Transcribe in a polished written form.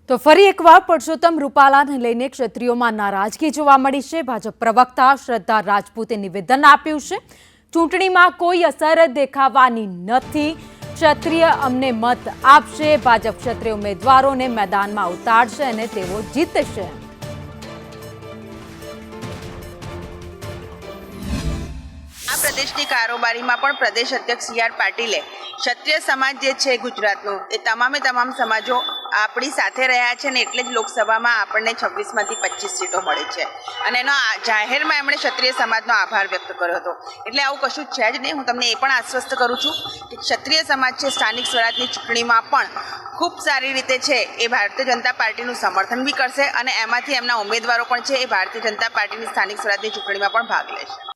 તો ફરી એકવાર પરસોત્તમ રૂપાલાને લઈને ક્ષત્રિયોમાં નારાજગી જોવા મળી છે। ભાજપ પ્રવક્તા શ્રદ્ધા રાજપૂતે નિવેદન આપ્યું છે, ચૂંટણીમાં કોઈ અસર દેખાવાની નથી, ક્ષત્રિય અમને મત આપશે, ભાજપ ક્ષત્રિય ઉમેદવારોને મેદાનમાં ઉતારશે અને તેઓ જીતશે। આ પ્રદેશની કારોબારીમાં પણ પ્રદેશ અધ્યક્ષ સી આર પાટીલે ક્ષત્રિય સમાજ જે છે ગુજરાતનો એ તમામ સમાજો આપણી સાથે રહ્યા છે ને એટલે જ લોકસભામાં આપણને 26માંથી 25 સીટો મળી છે અને એનો જાહેરમાં એમણે ક્ષત્રિય સમાજનો આભાર વ્યક્ત કર્યો હતો। એટલે આવું કશું છે જ નહીં। હું તમને એ પણ આશ્વસ્ત કરું છું કે ક્ષત્રિય સમાજ છે સ્થાનિક સ્વરાજની ચૂંટણીમાં પણ ખૂબ સારી રીતે છે એ ભારતીય જનતા પાર્ટીનું સમર્થન બી કરશે અને એમાંથી એમના ઉમેદવારો પણ છે એ ભારતીય જનતા પાર્ટીની સ્થાનિક સ્વરાજની ચૂંટણીમાં પણ ભાગ લેશે।